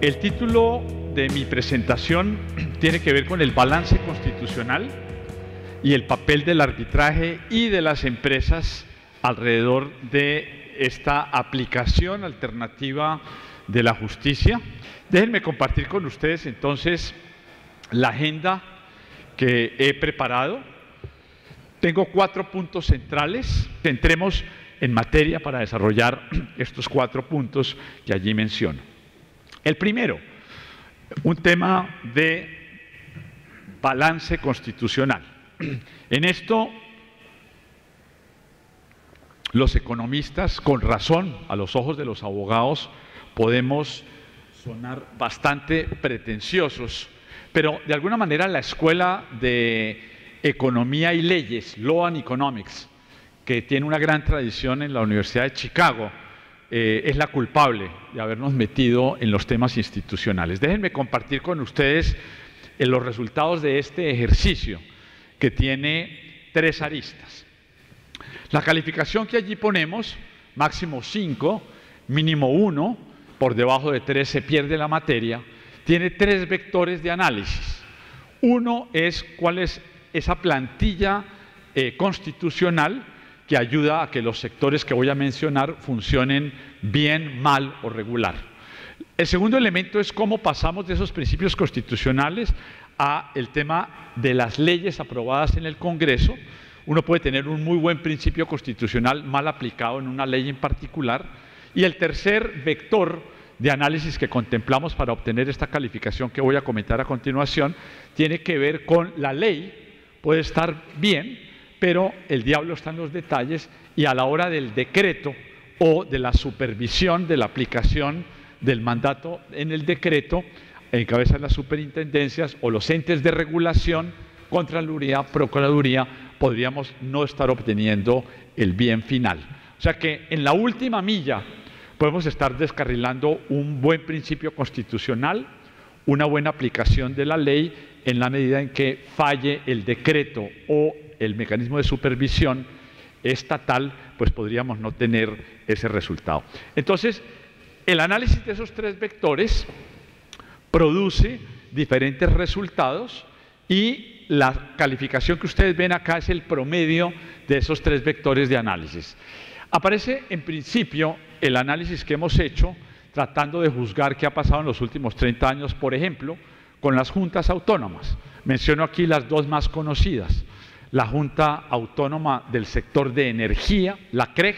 El título de mi presentación tiene que ver con el balance constitucional y el papel del arbitraje y de las empresas alrededor de esta aplicación alternativa de la justicia. Déjenme compartir con ustedes entonces la agenda que he preparado. Tengo 4 puntos centrales. Entremos en materia para desarrollar estos 4 puntos que allí menciono. El primero, un tema de balance constitucional. En esto, los economistas, con razón, a los ojos de los abogados, podemos sonar bastante pretenciosos, pero de alguna manera la Escuela de Economía y Leyes, Law and Economics, que tiene una gran tradición en la Universidad de Chicago, es la culpable de habernos metido en los temas institucionales. Déjenme compartir con ustedes los resultados de este ejercicio, que tiene 3 aristas. La calificación que allí ponemos, máximo 5, mínimo 1, por debajo de 3 se pierde la materia, tiene 3 vectores de análisis. Uno es cuál es esa plantilla constitucional que ayuda a que los sectores que voy a mencionar funcionen bien, mal o regular. El segundo elemento es cómo pasamos de esos principios constitucionales a el tema de las leyes aprobadas en el Congreso. Uno puede tener un muy buen principio constitucional mal aplicado en una ley en particular. Y el tercer vector de análisis que contemplamos para obtener esta calificación que voy a comentar a continuación tiene que ver con la ley. Puede estar bien, pero el diablo está en los detalles, y a la hora del decreto o de la supervisión de la aplicación del mandato en el decreto, encabezan las superintendencias o los entes de regulación, Contraloría, Procuraduría, podríamos no estar obteniendo el bien final. O sea que en la última milla podemos estar descarrilando un buen principio constitucional, una buena aplicación de la ley, en la medida en que falle el decreto o el mecanismo de supervisión estatal, pues podríamos no tener ese resultado. Entonces, el análisis de esos 3 vectores produce diferentes resultados, y la calificación que ustedes ven acá es el promedio de esos 3 vectores de análisis. Aparece en principio el análisis que hemos hecho tratando de juzgar qué ha pasado en los últimos 30 años, por ejemplo, con las juntas autónomas. Menciono aquí las 2 más conocidas. La Junta Autónoma del Sector de Energía, la CREG,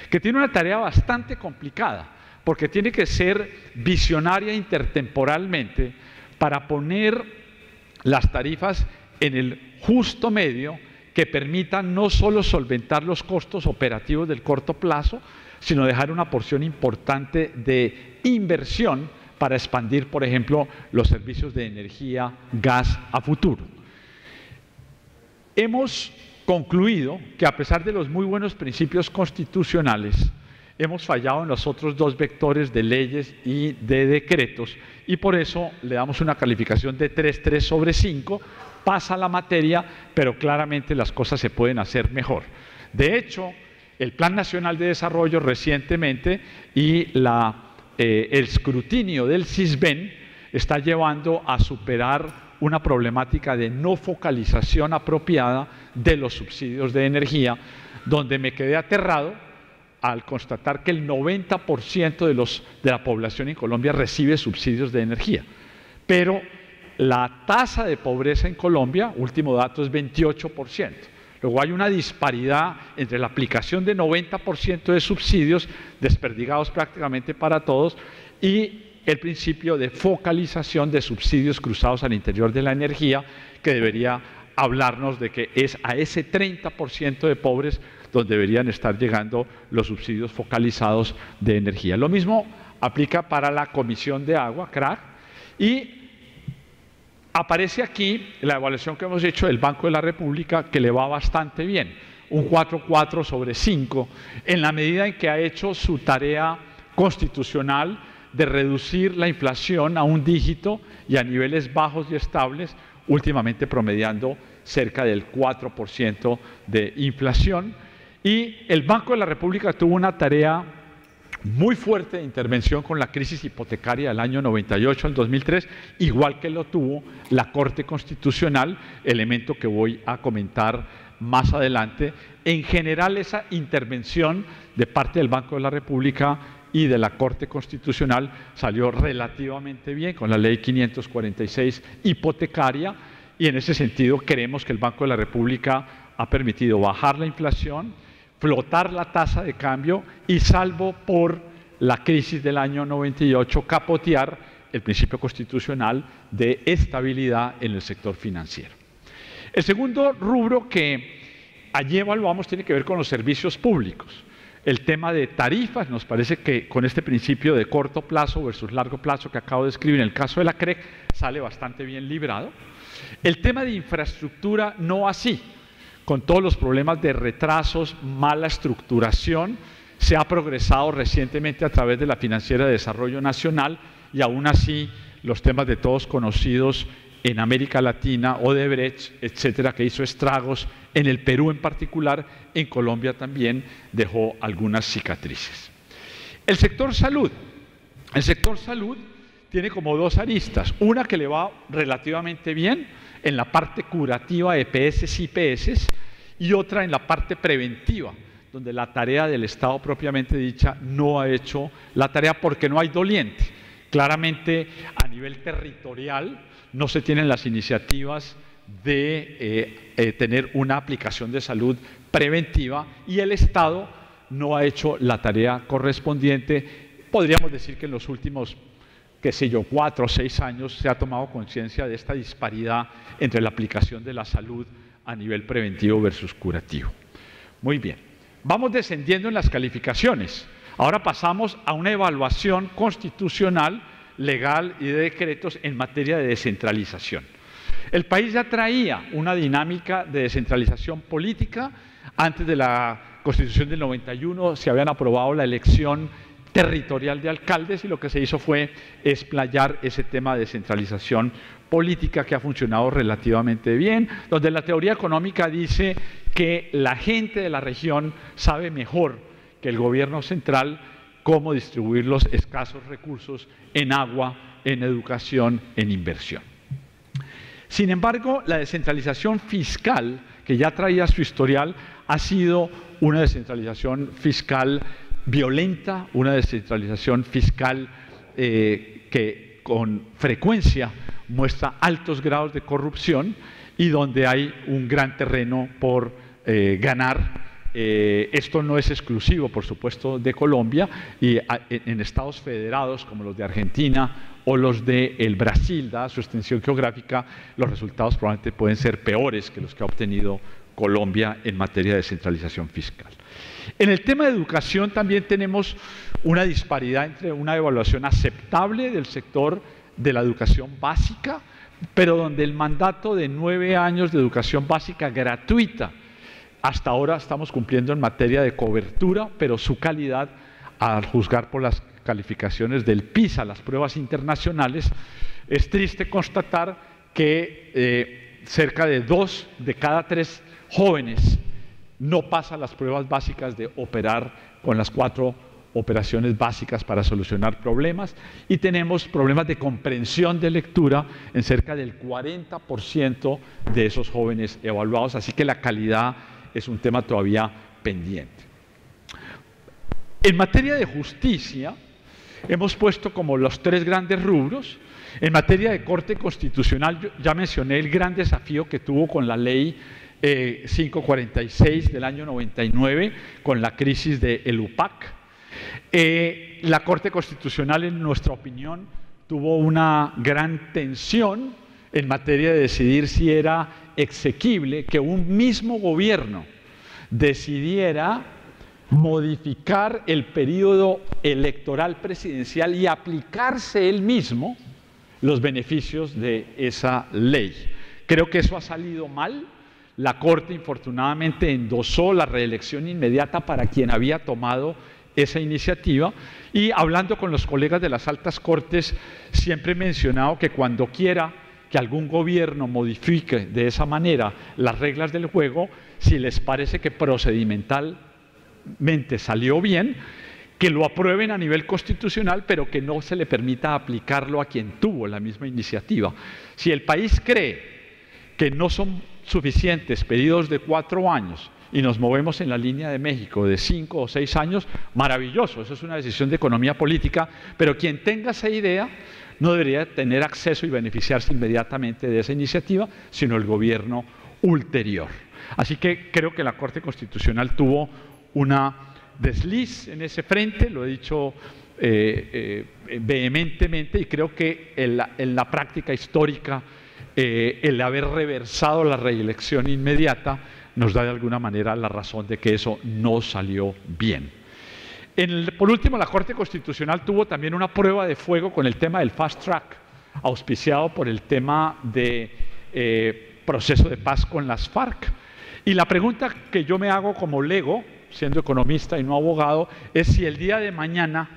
que tiene una tarea bastante complicada, porque tiene que ser visionaria intertemporalmente para poner las tarifas en el justo medio que permitan no solo solventar los costos operativos del corto plazo, sino dejar una porción importante de inversión para expandir, por ejemplo, los servicios de energía, gas a futuro. Hemos concluido que, a pesar de los muy buenos principios constitucionales, hemos fallado en los otros 2 vectores de leyes y de decretos, y por eso le damos una calificación de 3 sobre 5, pasa la materia, pero claramente las cosas se pueden hacer mejor. De hecho, el Plan Nacional de Desarrollo recientemente y el escrutinio del CISBEN está llevando a superar una problemática de no focalización apropiada de los subsidios de energía, donde me quedé aterrado al constatar que el 90% de la población en Colombia recibe subsidios de energía. Pero la tasa de pobreza en Colombia, último dato, es 28%. Luego hay una disparidad entre la aplicación de 90% de subsidios desperdigados prácticamente para todos y el principio de focalización de subsidios cruzados al interior de la energía, que debería hablarnos de que es a ese 30% de pobres donde deberían estar llegando los subsidios focalizados de energía. Lo mismo aplica para la Comisión de Agua, CRAG, y aparece aquí la evaluación que hemos hecho del Banco de la República, que le va bastante bien, un 4,4 sobre 5, en la medida en que ha hecho su tarea constitucional de reducir la inflación a un dígito y a niveles bajos y estables, últimamente promediando cerca del 4% de inflación. Y el Banco de la República tuvo una tarea muy fuerte de intervención con la crisis hipotecaria del año 98 al 2003, igual que lo tuvo la Corte Constitucional, elemento que voy a comentar más adelante. En general, esa intervención de parte del Banco de la República y de la Corte Constitucional salió relativamente bien con la Ley 546 hipotecaria, y en ese sentido creemos que el Banco de la República ha permitido bajar la inflación, flotar la tasa de cambio y, salvo por la crisis del año 98, capotear el principio constitucional de estabilidad en el sector financiero. El segundo rubro que allí evaluamos tiene que ver con los servicios públicos. El tema de tarifas, nos parece que con este principio de corto plazo versus largo plazo que acabo de describir en el caso de la CREC, sale bastante bien librado. El tema de infraestructura no así. Con todos los problemas de retrasos, mala estructuración, se ha progresado recientemente a través de la Financiera de Desarrollo Nacional, y aún así los temas de todos conocidos en América Latina, Odebrecht, etcétera, que hizo estragos en el Perú en particular, en Colombia también dejó algunas cicatrices. El sector salud. El sector salud tiene como dos aristas, una que le va relativamente bien en la parte curativa de EPS y IPS, y otra en la parte preventiva, donde la tarea del Estado propiamente dicha no ha hecho la tarea porque no hay doliente. Claramente, a nivel territorial, no se tienen las iniciativas de tener una aplicación de salud preventiva, y el Estado no ha hecho la tarea correspondiente. Podríamos decir que en los últimos, 4 o 6 años se ha tomado conciencia de esta disparidad entre la aplicación de la salud a nivel preventivo versus curativo. Muy bien, vamos descendiendo en las calificaciones. Ahora pasamos a una evaluación constitucional, legal y de decretos en materia de descentralización. El país ya traía una dinámica de descentralización política. Antes de la Constitución del 91 se habían aprobado la elección territorial de alcaldes, y lo que se hizo fue explayar ese tema de descentralización política, que ha funcionado relativamente bien, donde la teoría económica dice que la gente de la región sabe mejor que el gobierno central cómo distribuir los escasos recursos en agua, en educación, en inversión. Sin embargo, la descentralización fiscal, que ya traía su historial, ha sido una descentralización fiscal violenta, una descentralización fiscal que con frecuencia muestra altos grados de corrupción, y donde hay un gran terreno por ganar. Esto no es exclusivo, por supuesto, de Colombia, y en estados federados como los de Argentina o los de Brasil, dada su extensión geográfica, los resultados probablemente pueden ser peores que los que ha obtenido Colombia en materia de descentralización fiscal. En el tema de educación también tenemos una disparidad entre una evaluación aceptable del sector de la educación básica, pero donde el mandato de 9 años de educación básica gratuita, hasta ahora estamos cumpliendo en materia de cobertura, pero su calidad, al juzgar por las calificaciones del PISA, las pruebas internacionales, es triste constatar que cerca de 2 de cada 3 jóvenes no pasan las pruebas básicas de operar con las 4 operaciones básicas para solucionar problemas, y tenemos problemas de comprensión de lectura en cerca del 40% de esos jóvenes evaluados, así que la calidad es un tema todavía pendiente. En materia de justicia, hemos puesto como los 3 grandes rubros. En materia de Corte Constitucional, yo ya mencioné el gran desafío que tuvo con la Ley 546 del año 99, con la crisis del UPAC. La Corte Constitucional, en nuestra opinión, tuvo una gran tensión en materia de decidir si era exequible que un mismo gobierno decidiera modificar el periodo electoral presidencial y aplicarse él mismo los beneficios de esa ley. Creo que eso ha salido mal. La Corte, infortunadamente, endosó la reelección inmediata para quien había tomado esa iniciativa, y hablando con los colegas de las altas cortes, siempre he mencionado que cuando quiera que algún gobierno modifique de esa manera las reglas del juego, si les parece que procedimentalmente salió bien, que lo aprueben a nivel constitucional, pero que no se le permita aplicarlo a quien tuvo la misma iniciativa. Si el país cree que no son suficientes periodos de 4 años y nos movemos en la línea de México de 5 o 6 años, maravilloso, eso es una decisión de economía política, pero quien tenga esa idea no debería tener acceso y beneficiarse inmediatamente de esa iniciativa, sino el gobierno ulterior. Así que creo que la Corte Constitucional tuvo una desliz en ese frente, lo he dicho vehementemente, y creo que en la práctica histórica el haber reversado la reelección inmediata nos da de alguna manera la razón de que eso no salió bien. Por último, la Corte Constitucional tuvo también una prueba de fuego con el tema del fast track, auspiciado por el tema de proceso de paz con las FARC. Y la pregunta que yo me hago como lego, siendo economista y no abogado, es si el día de mañana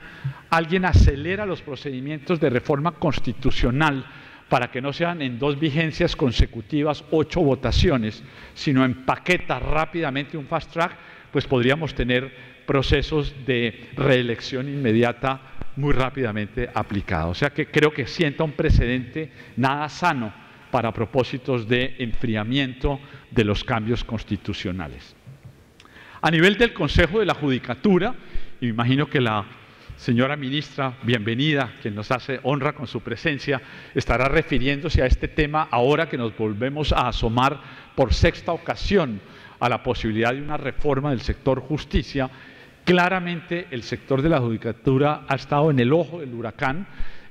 alguien acelera los procedimientos de reforma constitucional para que no sean en 2 vigencias consecutivas 8 votaciones, sino empaqueta rápidamente un fast track, pues podríamos tener procesos de reelección inmediata muy rápidamente aplicados. O sea que creo que sienta un precedente nada sano para propósitos de enfriamiento de los cambios constitucionales. A nivel del Consejo de la Judicatura, y me imagino que la señora ministra, bienvenida, quien nos hace honra con su presencia, estará refiriéndose a este tema ahora que nos volvemos a asomar por 6ª ocasión a la posibilidad de una reforma del sector justicia. Claramente el sector de la judicatura ha estado en el ojo del huracán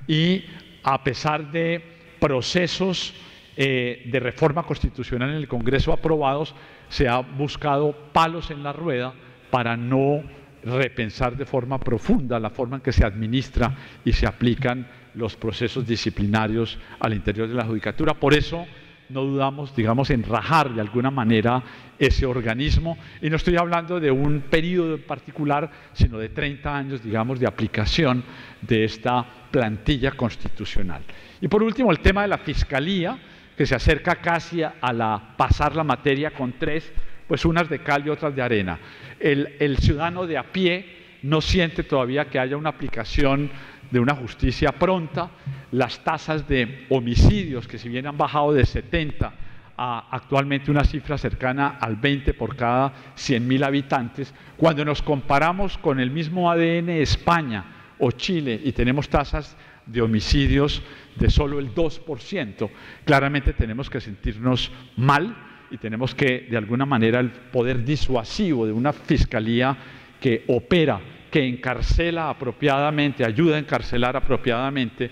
y a pesar de procesos de reforma constitucional en el Congreso aprobados, se ha buscado palos en la rueda para no repensar de forma profunda la forma en que se administra y se aplican los procesos disciplinarios al interior de la judicatura. Por eso no dudamos, digamos, en rajar de alguna manera ese organismo, y no estoy hablando de un periodo en particular, sino de 30 años, digamos, de aplicación de esta plantilla constitucional. Y por último, el tema de la Fiscalía, que se acerca casi a pasar la materia con 3, pues unas de cal y otras de arena. El ciudadano de a pie no siente todavía que haya una aplicación de una justicia pronta. Las tasas de homicidios, que si bien han bajado de 70 a actualmente una cifra cercana al 20 por cada 100.000 habitantes, cuando nos comparamos con el mismo ADN España o Chile y tenemos tasas de homicidios de solo el 2%, claramente tenemos que sentirnos mal y tenemos que, de alguna manera, el poder disuasivo de una fiscalía que opera, que encarcela apropiadamente, ayuda a encarcelar apropiadamente,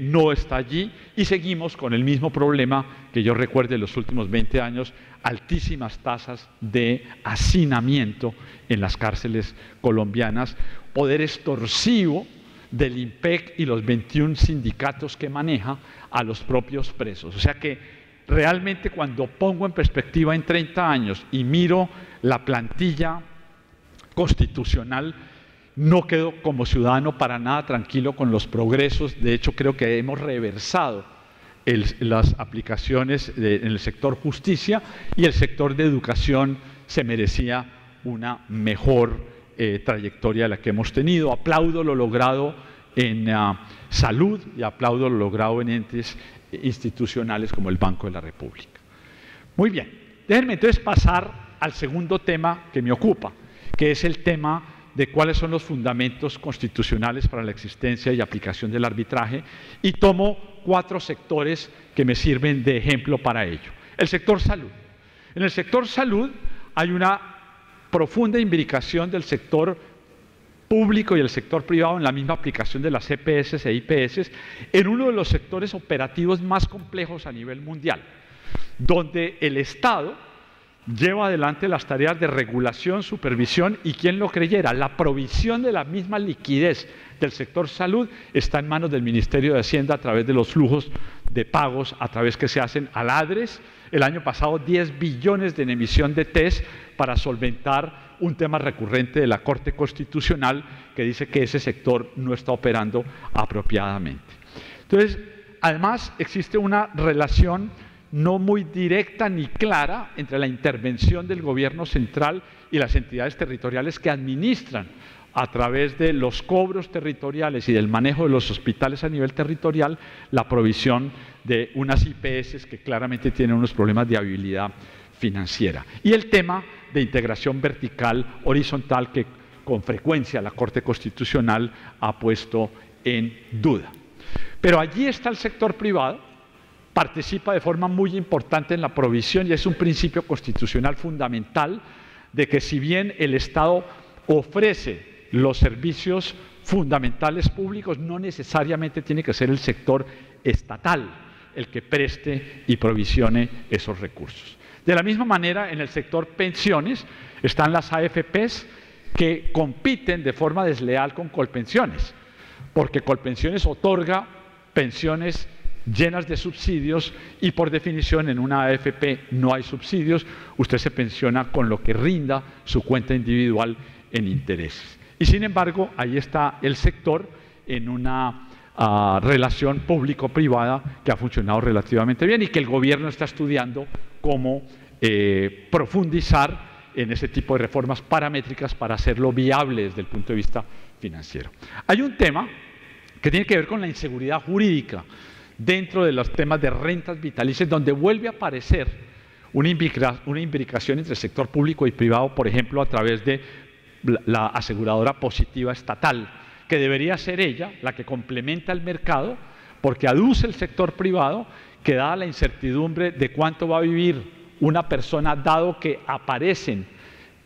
no está allí, y seguimos con el mismo problema que yo recuerdo en los últimos 20 años, altísimas tasas de hacinamiento en las cárceles colombianas, poder extorsivo del IMPEC y los 21 sindicatos que maneja a los propios presos. O sea que realmente, cuando pongo en perspectiva en 30 años y miro la plantilla constitucional, no quedo como ciudadano para nada tranquilo con los progresos. De hecho, creo que hemos reversado las aplicaciones en el sector justicia, y el sector de educación se merecía una mejor trayectoria de la que hemos tenido. Aplaudo lo logrado en salud y aplaudo lo logrado en entes institucionales como el Banco de la República. Muy bien, déjenme entonces pasar al segundo tema que me ocupa, que es el tema de cuáles son los fundamentos constitucionales para la existencia y aplicación del arbitraje, y tomo 4 sectores que me sirven de ejemplo para ello. El sector salud. En el sector salud hay una profunda imbricación del sector público y el sector privado en la misma aplicación de las EPS e IPS, en uno de los sectores operativos más complejos a nivel mundial, donde el Estado lleva adelante las tareas de regulación, supervisión y, quien lo creyera, la provisión de la misma liquidez del sector salud está en manos del Ministerio de Hacienda a través de los flujos de pagos a través que se hacen al ADRES. El año pasado 10 billones en emisión de TES para solventar un tema recurrente de la Corte Constitucional que dice que ese sector no está operando apropiadamente. Entonces, además existe una relación no muy directa ni clara entre la intervención del gobierno central y las entidades territoriales que administran a través de los cobros territoriales y del manejo de los hospitales a nivel territorial, la provisión de unas IPS que claramente tienen unos problemas de viabilidad financiera. Y el tema de integración vertical, horizontal, que con frecuencia la Corte Constitucional ha puesto en duda. Pero allí está el sector privado, participa de forma muy importante en la provisión y es un principio constitucional fundamental de que si bien el Estado ofrece los servicios fundamentales públicos, no necesariamente tiene que ser el sector estatal el que preste y provisione esos recursos. De la misma manera, en el sector pensiones están las AFPs que compiten de forma desleal con Colpensiones, porque Colpensiones otorga pensiones llenas de subsidios y por definición en una AFP no hay subsidios, usted se pensiona con lo que rinda su cuenta individual en intereses. Y sin embargo, ahí está el sector en una relación público-privada que ha funcionado relativamente bien y que el gobierno está estudiando cómo profundizar en ese tipo de reformas paramétricas para hacerlo viable desde el punto de vista financiero. Hay un tema que tiene que ver con la inseguridad jurídica dentro de los temas de rentas vitalicias, donde vuelve a aparecer una imbricación entre el sector público y privado, por ejemplo, a través de la aseguradora positiva estatal, que debería ser ella la que complementa el mercado, porque aduce el sector privado que dada la incertidumbre de cuánto va a vivir una persona, dado que aparecen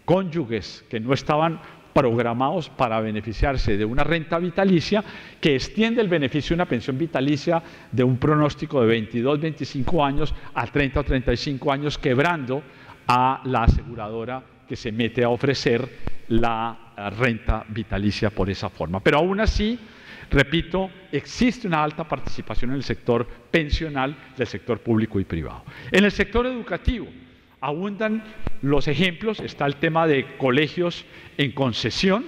cónyuges que no estaban programados para beneficiarse de una renta vitalicia, que extiende el beneficio de una pensión vitalicia de un pronóstico de 22, 25 años a 30 o 35 años, quebrando a la aseguradora que se mete a ofrecer la renta vitalicia por esa forma. Pero aún así, repito, existe una alta participación en el sector pensional del sector público y privado. En el sector educativo abundan los ejemplos, está el tema de colegios en concesión.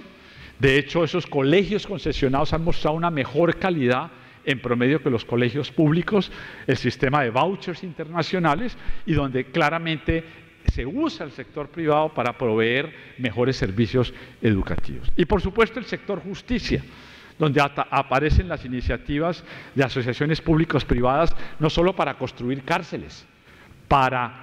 De hecho, esos colegios concesionados han mostrado una mejor calidad en promedio que los colegios públicos, el sistema de vouchers internacionales y donde claramente se usa el sector privado para proveer mejores servicios educativos. Y por supuesto el sector justicia, donde aparecen las iniciativas de asociaciones públicos-privadas, no solo para construir cárceles, para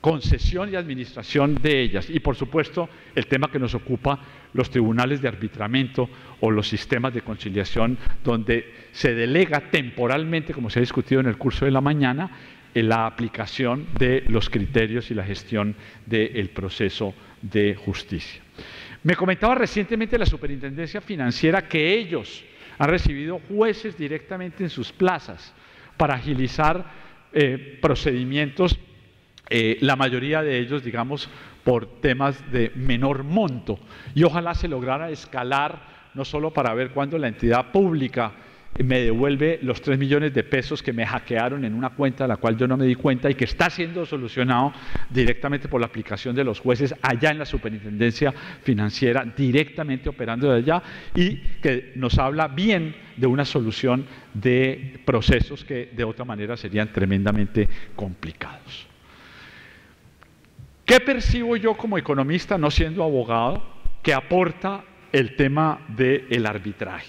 concesión y administración de ellas. Y por supuesto el tema que nos ocupa, los tribunales de arbitramiento o los sistemas de conciliación, donde se delega temporalmente, como se ha discutido en el curso de la mañana, en la aplicación de los criterios y la gestión del proceso de justicia. Me comentaba recientemente la Superintendencia Financiera que ellos han recibido jueces directamente en sus plazas para agilizar procedimientos, la mayoría de ellos, digamos, por temas de menor monto. Y ojalá se lograra escalar, no solo para ver cuándo la entidad pública me devuelve los 3 millones de pesos que me hackearon en una cuenta de la cual yo no me di cuenta y que está siendo solucionado directamente por la aplicación de los jueces allá en la Superintendencia Financiera, directamente operando de allá, y que nos habla bien de una solución de procesos que de otra manera serían tremendamente complicados. ¿Qué percibo yo como economista, no siendo abogado, que aporta el tema del arbitraje?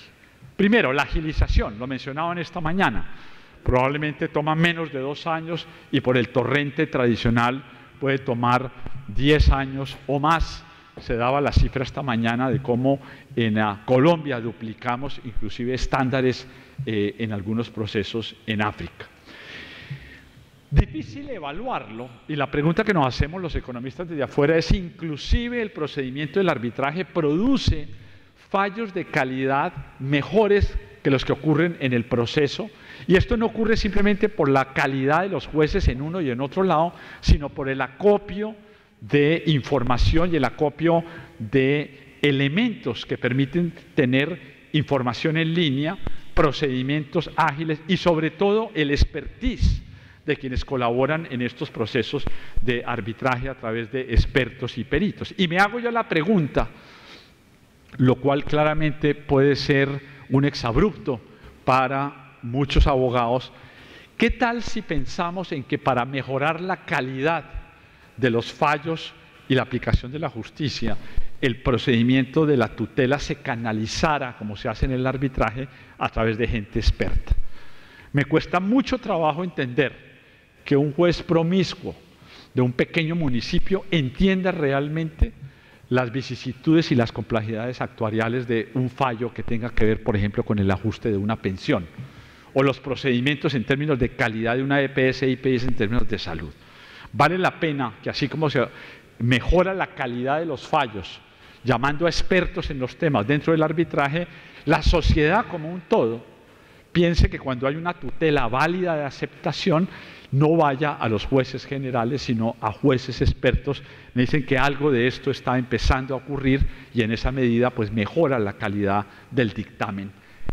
Primero, la agilización, lo mencionaban esta mañana, probablemente toma menos de 2 años y por el torrente tradicional puede tomar 10 años o más. Se daba la cifra esta mañana de cómo en Colombia duplicamos inclusive estándares en algunos procesos en África. Difícil evaluarlo, y la pregunta que nos hacemos los economistas desde afuera es si inclusive el procedimiento del arbitraje produce fallos de calidad mejores que los que ocurren en el proceso, y esto no ocurre simplemente por la calidad de los jueces en uno y en otro lado, sino por el acopio de información y el acopio de elementos que permiten tener información en línea, procedimientos ágiles y sobre todo el expertise de quienes colaboran en estos procesos de arbitraje a través de expertos y peritos. Y me hago yo la pregunta, lo cual claramente puede ser un exabrupto para muchos abogados, ¿qué tal si pensamos en que para mejorar la calidad de los fallos y la aplicación de la justicia, el procedimiento de la tutela se canalizara, como se hace en el arbitraje, a través de gente experta. Me cuesta mucho trabajo entender que un juez promiscuo de un pequeño municipio entienda realmente las vicisitudes y las complejidades actuariales de un fallo que tenga que ver, por ejemplo, con el ajuste de una pensión, o los procedimientos en términos de calidad de una EPS e IPS en términos de salud. Vale la pena que, así como se mejora la calidad de los fallos, llamando a expertos en los temas dentro del arbitraje, la sociedad como un todo piense que cuando hay una tutela válida de aceptación, no vaya a los jueces generales, sino a jueces expertos. Me dicen que algo de esto está empezando a ocurrir y en esa medida pues mejora la calidad del dictamen,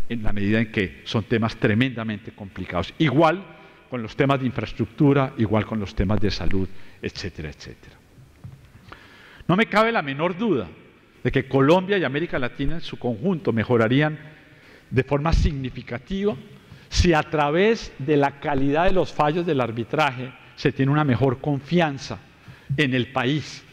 en la medida en que son temas tremendamente complicados. Igual con los temas de infraestructura, igual con los temas de salud, etcétera, etcétera. No me cabe la menor duda de que Colombia y América Latina en su conjunto mejorarían de forma significativa si a través de la calidad de los fallos del arbitraje se tiene una mejor confianza en el país,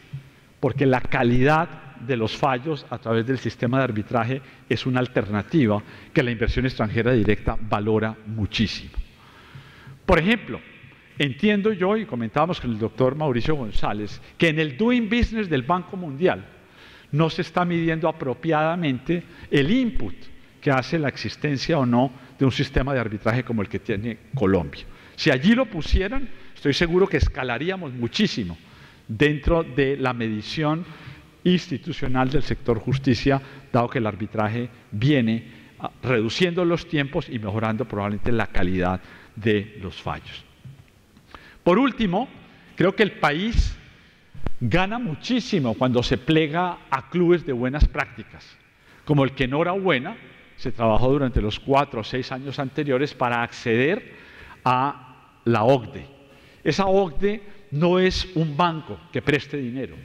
porque la calidad de los fallos a través del sistema de arbitraje es una alternativa que la inversión extranjera directa valora muchísimo. Por ejemplo, entiendo yo, y comentábamos con el doctor Mauricio González, que en el Doing Business del Banco Mundial no se está midiendo apropiadamente el input que hace la existencia o no de un sistema de arbitraje como el que tiene Colombia. Si allí lo pusieran, estoy seguro que escalaríamos muchísimo dentro de la medición institucional del sector justicia, dado que el arbitraje viene reduciendo los tiempos y mejorando probablemente la calidad de los fallos. Por último, creo que el país gana muchísimo cuando se plega a clubes de buenas prácticas, como el que enhorabuena se trabajó durante los 4 o 6 años anteriores para acceder a la OCDE. Esa OCDE no es un banco que preste dinero,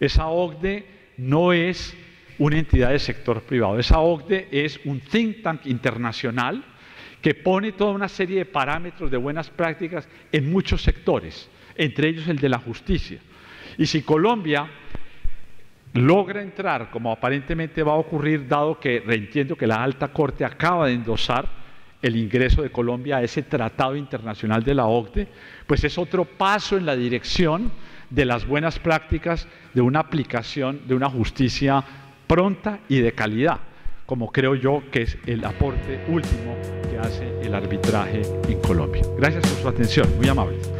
esa OCDE no es una entidad del sector privado, esa OCDE es un think tank internacional que pone toda una serie de parámetros de buenas prácticas en muchos sectores, entre ellos el de la justicia. Y si Colombia logra entrar, como aparentemente va a ocurrir, dado que entiendo que la Alta Corte acaba de endosar el ingreso de Colombia a ese tratado internacional de la OCDE, pues es otro paso en la dirección de las buenas prácticas de una aplicación de una justicia pronta y de calidad, como creo yo que es el aporte último que hace el arbitraje en Colombia. Gracias por su atención, muy amable.